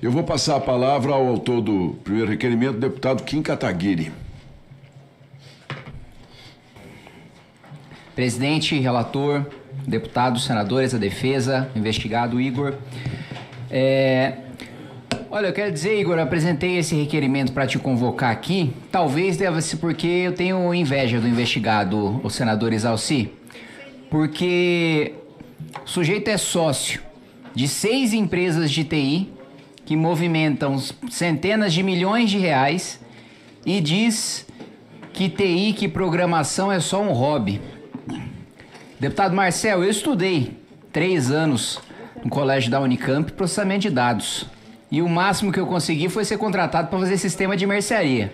Eu vou passar a palavra ao autor do primeiro requerimento, o deputado Kim Kataguiri. Presidente, relator, deputados, senadores, a defesa, investigado Igor. Olha, eu quero dizer, Igor, eu apresentei esse requerimento para te convocar aqui. Talvez deva ser porque eu tenho inveja do investigado, o senador Exalci. Porque o sujeito é sócio de 6 empresas de TI que movimentam centenas de milhões de reais e diz que TI, que programação é só um hobby. Deputado Marcel, eu estudei 3 anos no colégio da Unicamp, processamento de dados. E o máximo que eu consegui foi ser contratado para fazer sistema de mercearia.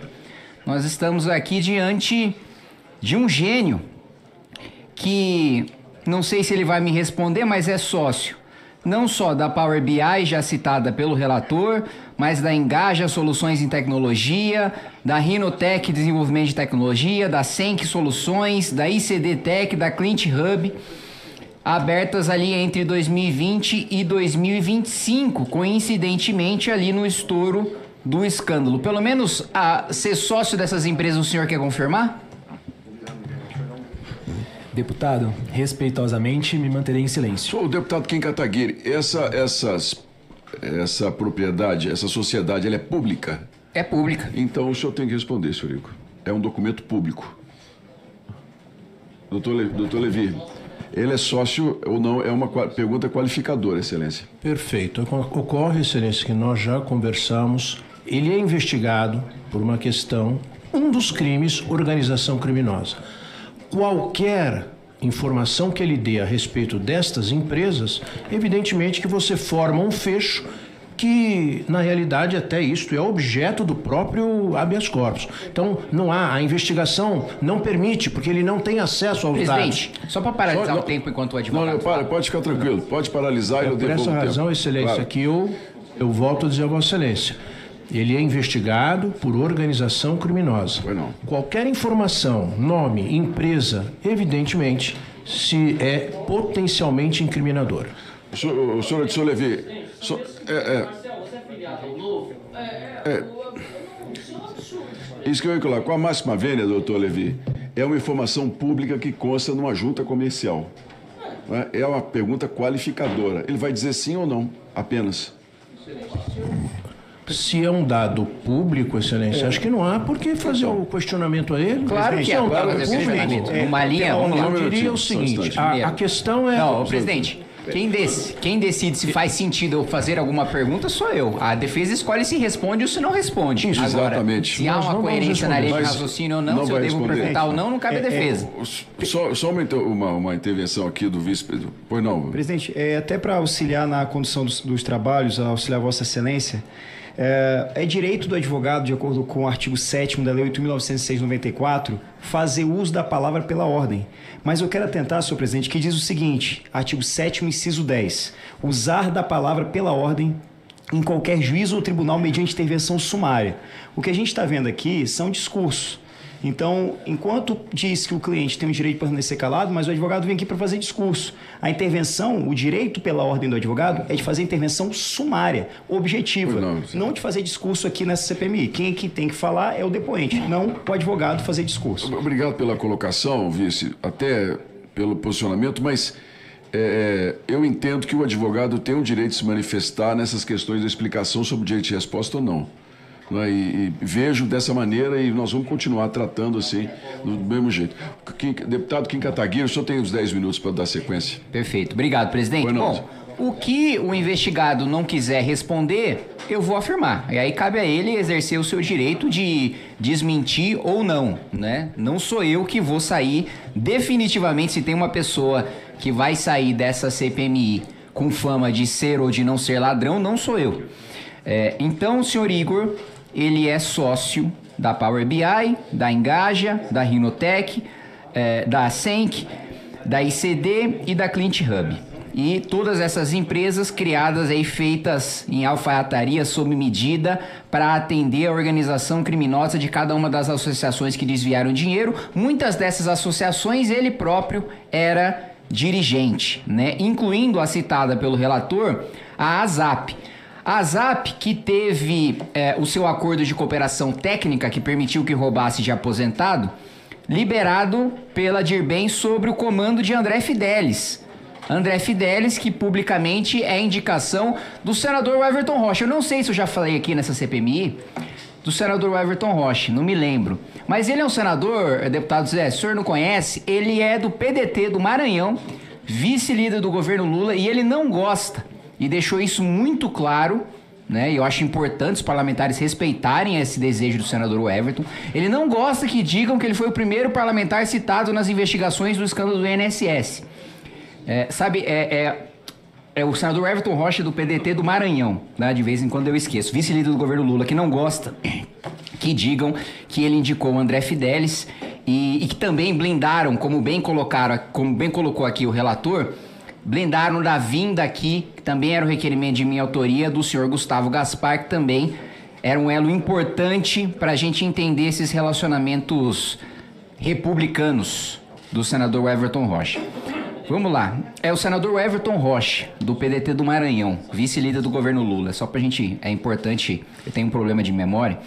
Nós estamos aqui diante de um gênio que, não sei se ele vai me responder, mas é sócio. Não só da Power BI, já citada pelo relator, mas da Engaja Soluções em Tecnologia, da Rinotec Desenvolvimento de Tecnologia, da Senc Soluções, da ICD Tech, da Client Hub, abertas ali entre 2020 e 2025, coincidentemente ali no estouro do escândalo. Pelo menos ser sócio dessas empresas o senhor quer confirmar? Deputado, respeitosamente me manterei em silêncio. Sou o deputado Kim Kataguiri. Essa propriedade, essa sociedade, ela é pública? É pública. Então o senhor tem que responder, senhor Igor. É um documento público. Doutor Levi, ele é sócio ou não? É uma pergunta qualificadora, excelência. Perfeito. Ocorre, excelência, que nós já conversamos. Ele é investigado por uma questão, um dos crimes, organização criminosa. Qualquer informação que ele dê a respeito destas empresas, evidentemente que você forma um fecho que, na realidade, até isto é objeto do próprio habeas corpus. Então, não há, a investigação não permite, porque ele não tem acesso aos dados. Presidente, só para paralisar o tempo enquanto o advogado... Não, pode ficar tranquilo, pode paralisar e eu devolvo o tempo. Por essa razão, excelência, claro, que eu volto a dizer a vossa excelência. Ele é investigado por organização criminosa. Qualquer informação, nome, empresa, evidentemente, se é potencialmente incriminador. O senhor Levi... Isso que eu ia falar. Com a máxima vênia, doutor Levi, é uma informação pública que consta numa junta comercial. É uma pergunta qualificadora. Ele vai dizer sim ou não, apenas. Se é um dado público, excelência, acho que não há por que fazer o questionamento a ele. Claro que é um dado público. Uma linha, vamos lá. Eu diria o seguinte, a questão é... Não, presidente, quem decide se faz sentido eu fazer alguma pergunta sou eu. A defesa escolhe se responde ou se não não. Isso, agora, exatamente. Se há uma coerência na linha de raciocínio ou não, se eu devo perguntar ou não, não cabe a defesa. Só uma intervenção aqui do vice-presidente. Pois não. Presidente, até para auxiliar na condução dos trabalhos, auxiliar Vossa Excelência, é direito do advogado, de acordo com o artigo 7º da Lei 8.906/94, fazer uso da palavra pela ordem. Mas eu quero atentar, senhor presidente, que diz o seguinte, artigo 7º, inciso 10, usar da palavra pela ordem em qualquer juízo ou tribunal mediante intervenção sumária. O que a gente está vendo aqui são discursos. Então, enquanto diz que o cliente tem o direito de permanecer calado, mas o advogado vem aqui para fazer discurso. A intervenção, o direito pela ordem do advogado é de fazer intervenção sumária, objetiva, não de fazer discurso aqui nessa CPMI. Quem aqui tem que falar é o depoente, não o advogado fazer discurso. Obrigado pela colocação, vice, até pelo posicionamento, mas eu entendo que o advogado tem o direito de se manifestar nessas questões da explicação sobre o direito de resposta ou não. E vejo dessa maneira e nós vamos continuar tratando assim, do mesmo jeito. Deputado Kim Kataguiri, o senhor tem uns 10 minutos para dar sequência. Perfeito. Obrigado, presidente. Bom, o que o investigado não quiser responder, eu vou afirmar. E aí cabe a ele exercer o seu direito de desmentir ou não, né? Não sou eu que vou sair definitivamente, se tem uma pessoa que vai sair dessa CPMI com fama de ser ou de não ser ladrão, não sou eu. Então, o senhor Igor, ele é sócio da Power BI, da Engaja, da Rinotec, da Senc, da ICD e da Client Hub. E todas essas empresas criadas aí, feitas em alfaiataria sob medida para atender a organização criminosa de cada uma das associações que desviaram dinheiro. Muitas dessas associações ele próprio era dirigente, né? Incluindo a citada pelo relator, a ASAP. A ZAP, que teve o seu acordo de cooperação técnica que permitiu que roubasse de aposentado, liberado pela Dirben sobre o comando de André Fidelis. André Fidelis, que publicamente é indicação do senador Everton Rocha. Eu não sei se eu já falei aqui nessa CPMI do senador Everton Rocha, não me lembro. Mas ele é um senador, deputado Zé, se o senhor não conhece, ele é do PDT do Maranhão, vice-líder do governo Lula, e ele não gosta, e deixou isso muito claro, né? E eu acho importante os parlamentares respeitarem esse desejo do senador Everton. Ele não gosta que digam que ele foi o primeiro parlamentar citado nas investigações do escândalo do INSS. É o senador Everton Rocha do PDT do Maranhão, né? De vez em quando eu esqueço, vice-líder do governo Lula, que não gosta que digam que ele indicou o André Fidelis e que também blindaram, como bem colocou aqui o relator, blindaram da vinda aqui, que também era um requerimento de minha autoria, do senhor Gustavo Gaspar, que também era um elo importante para a gente entender esses relacionamentos republicanos do senador Everton Rocha. Vamos lá. É o senador Everton Rocha, do PDT do Maranhão, vice-líder do governo Lula. Só pra gente... É importante... Eu tenho um problema de memória.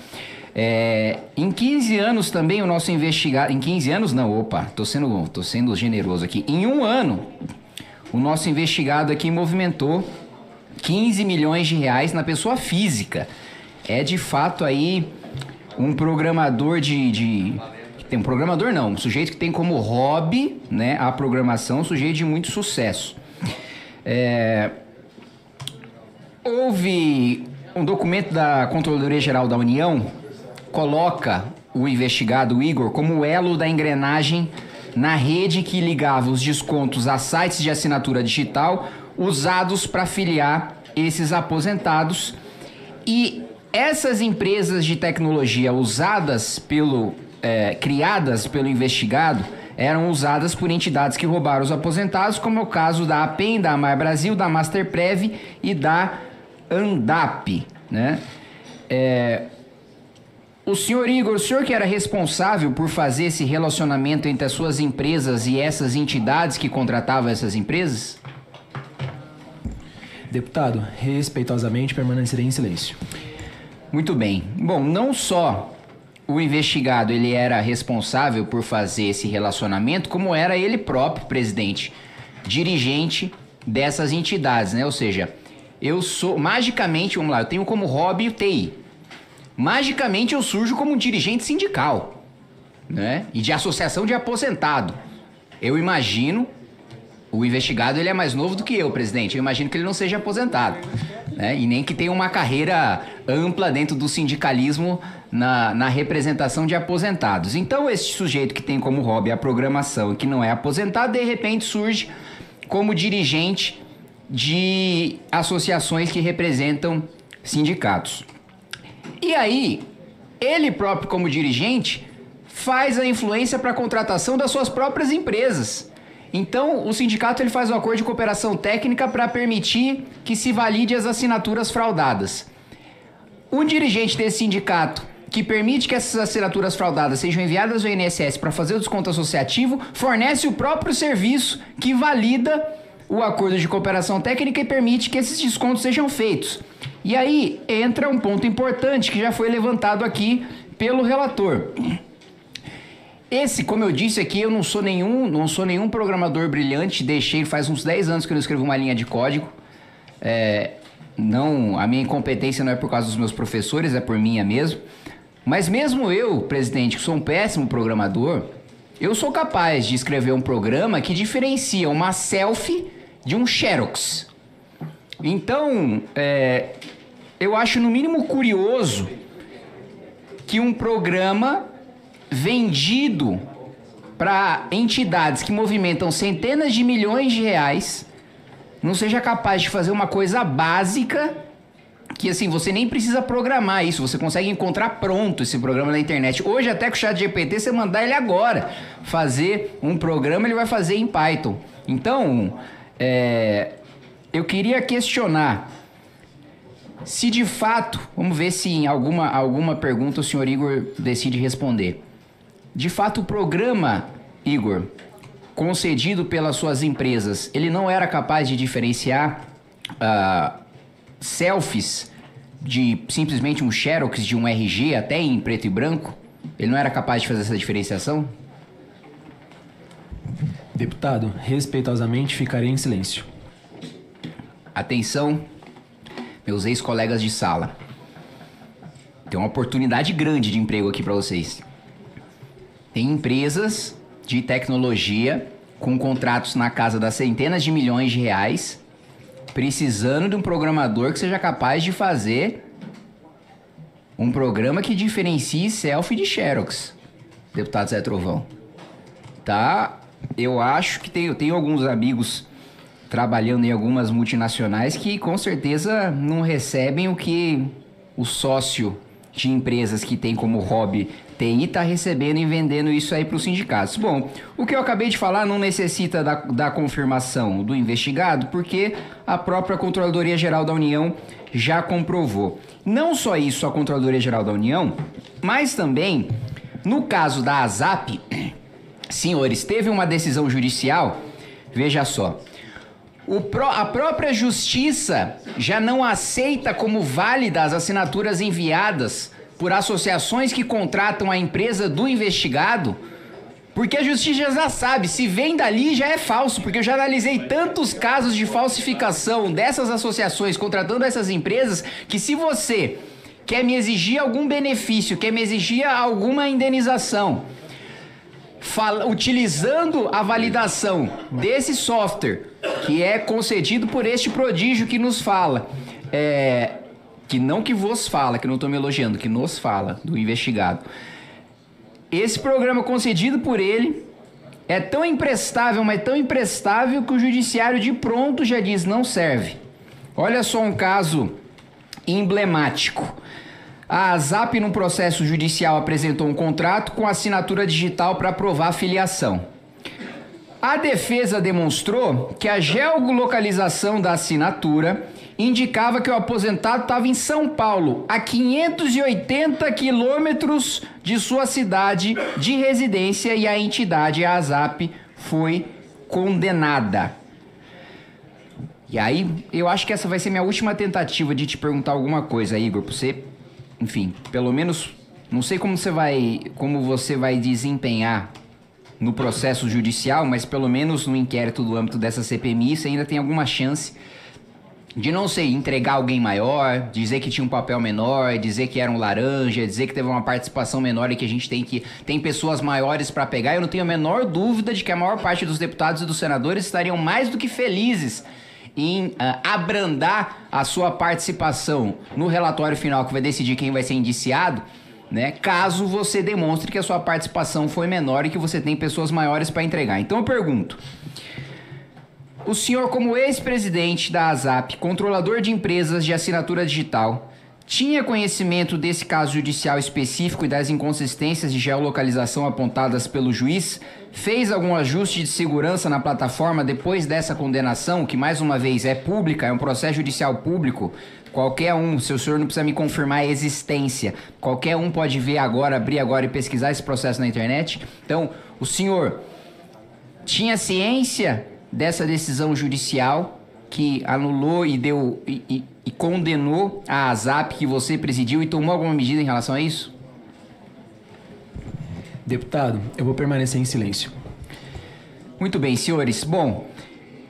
Em 15 anos também o nosso investigado... Em 15 anos não, opa. Tô sendo generoso aqui. Em um ano, o nosso investigado aqui movimentou 15 milhões de reais na pessoa física. É de fato aí um programador Tem um programador não, um sujeito que tem como hobby, né, a programação, um sujeito de muito sucesso. Houve um documento da Controladoria Geral da União, coloca o investigado Igor como o elo da engrenagem na rede que ligava os descontos a sites de assinatura digital usados para filiar esses aposentados. E essas empresas de tecnologia criadas pelo investigado eram usadas por entidades que roubaram os aposentados, como é o caso da APEM, da Amar Brasil, da Masterprev e da Andap, né? O senhor Igor, o senhor que era responsável por fazer esse relacionamento entre as suas empresas e essas entidades que contratavam essas empresas? Deputado, respeitosamente permanecerei em silêncio. Muito bem. Bom, não só o investigado ele era responsável por fazer esse relacionamento, como era ele próprio, presidente, dirigente dessas entidades, né? Ou seja, eu sou, magicamente, vamos lá, eu tenho como hobby o TI. Magicamente eu surjo como um dirigente sindical, né? E de associação de aposentado. Eu imagino, o investigado ele é mais novo do que eu, presidente, eu imagino que ele não seja aposentado, né? E nem que tenha uma carreira ampla dentro do sindicalismo na representação de aposentados. Então esse sujeito que tem como hobby a programação e que não é aposentado, de repente surge como dirigente de associações que representam sindicatos. E aí, ele próprio como dirigente faz a influência para a contratação das suas próprias empresas. Então, o sindicato ele faz um acordo de cooperação técnica para permitir que se valide as assinaturas fraudadas. Um dirigente desse sindicato que permite que essas assinaturas fraudadas sejam enviadas ao INSS para fazer o desconto associativo, fornece o próprio serviço que valida o acordo de cooperação técnica e permite que esses descontos sejam feitos. E aí entra um ponto importante que já foi levantado aqui pelo relator. Como eu disse aqui, eu não sou nenhum programador brilhante, faz uns 10 anos que eu não escrevo uma linha de código. A minha incompetência não é por causa dos meus professores, é por minha mesmo. Mas mesmo eu, presidente, que sou um péssimo programador, eu sou capaz de escrever um programa que diferencia uma selfie de um xerox. Então, eu acho no mínimo curioso que um programa vendido para entidades que movimentam centenas de milhões de reais não seja capaz de fazer uma coisa básica que, assim, você nem precisa programar isso, você consegue encontrar pronto esse programa na internet. Hoje, até com o ChatGPT, você mandar ele agora fazer um programa, ele vai fazer em Python. Então, eu queria questionar se de fato, vamos ver se em alguma pergunta o senhor Igor decide responder. De fato, o programa, Igor, concedido pelas suas empresas, ele não era capaz de diferenciar selfies de simplesmente um xerox de um RG, até em preto e branco, ele não era capaz de fazer essa diferenciação? Deputado, respeitosamente ficarei em silêncio. Atenção, meus ex-colegas de sala. Tem uma oportunidade grande de emprego aqui para vocês. Tem empresas de tecnologia com contratos na casa das centenas de milhões de reais, precisando de um programador que seja capaz de fazer um programa que diferencie selfie de xerox, deputado Zé Trovão. Tá? Eu acho que eu tenho alguns amigos trabalhando em algumas multinacionais que com certeza não recebem o que o sócio de empresas que tem como hobby TI está recebendo e vendendo isso aí para os sindicatos. Bom, o que eu acabei de falar não necessita da confirmação do investigado, porque a própria Controladoria Geral da União já comprovou. Não só isso, a Controladoria Geral da União, mas também, no caso da ASAP, senhores, teve uma decisão judicial, veja só, a própria Justiça já não aceita como válidas as assinaturas enviadas por associações que contratam a empresa do investigado, porque a Justiça já sabe, se vem dali já é falso, porque eu já analisei tantos casos de falsificação dessas associações contratando essas empresas, que se você quer me exigir algum benefício, quer me exigir alguma indenização, utilizando a validação desse software, que é concedido por este prodígio que nos fala, que não que vos fala, que não estou me elogiando, que nos fala, do investigado. Esse programa concedido por ele é tão imprestável, mas tão imprestável que o judiciário de pronto já diz não serve. Olha só um caso emblemático. A ASAP, num processo judicial, apresentou um contrato com assinatura digital para provar a filiação. A defesa demonstrou que a geolocalização da assinatura indicava que o aposentado estava em São Paulo, a 580 quilômetros de sua cidade de residência, e a entidade, a ASAP, foi condenada. E aí, eu acho que essa vai ser minha última tentativa de te perguntar alguma coisa, Igor, pra você, enfim, pelo menos, não sei como você vai desempenhar no processo judicial, mas pelo menos no inquérito do âmbito dessa CPMI, você ainda tem alguma chance de, não sei, entregar alguém maior, dizer que tinha um papel menor, dizer que era um laranja, dizer que teve uma participação menor e que a gente tem pessoas maiores para pegar. Eu não tenho a menor dúvida de que a maior parte dos deputados e dos senadores estariam mais do que felizes em abrandar a sua participação no relatório final que vai decidir quem vai ser indiciado, né? Caso você demonstre que a sua participação foi menor e que você tem pessoas maiores para entregar. Então eu pergunto: o senhor, como ex-presidente da ASAP, controlador de empresas de assinatura digital, tinha conhecimento desse caso judicial específico e das inconsistências de geolocalização apontadas pelo juiz? Fez algum ajuste de segurança na plataforma depois dessa condenação, que mais uma vez é pública, é um processo judicial público? Qualquer um, se o senhor não precisa me confirmar a existência, qualquer um pode ver agora, abrir agora e pesquisar esse processo na internet. Então, o senhor tinha ciência dessa decisão judicial que anulou e deu e condenou a ASAP que você presidiu e tomou alguma medida em relação a isso? Deputado, eu vou permanecer em silêncio. Muito bem, senhores. Bom,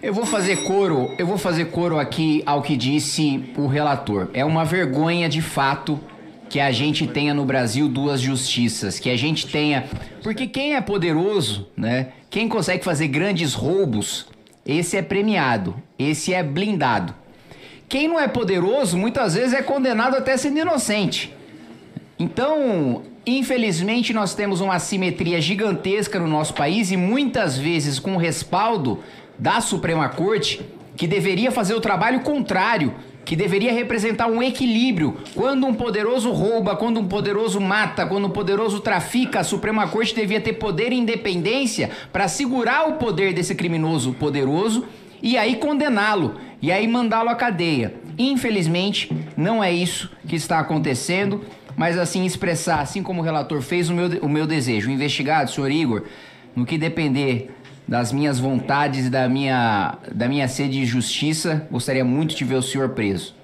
eu vou fazer coro aqui ao que disse o relator. É uma vergonha de fato que a gente tenha no Brasil duas justiças, que a gente tenha... Porque quem é poderoso, né? Quem consegue fazer grandes roubos, esse é premiado, esse é blindado. Quem não é poderoso, muitas vezes é condenado até sendo inocente. Então, infelizmente, nós temos uma assimetria gigantesca no nosso país e muitas vezes com o respaldo da Suprema Corte, que deveria fazer o trabalho contrário, que deveria representar um equilíbrio. Quando um poderoso rouba, quando um poderoso mata, quando um poderoso trafica, a Suprema Corte devia ter poder e independência para segurar o poder desse criminoso poderoso e aí condená-lo, e aí mandá-lo à cadeia. Infelizmente, não é isso que está acontecendo, mas assim expressar, assim como o relator fez, o meu desejo. O investigado, senhor Igor, no que depender das minhas vontades e da minha sede de justiça, gostaria muito de ver o senhor preso.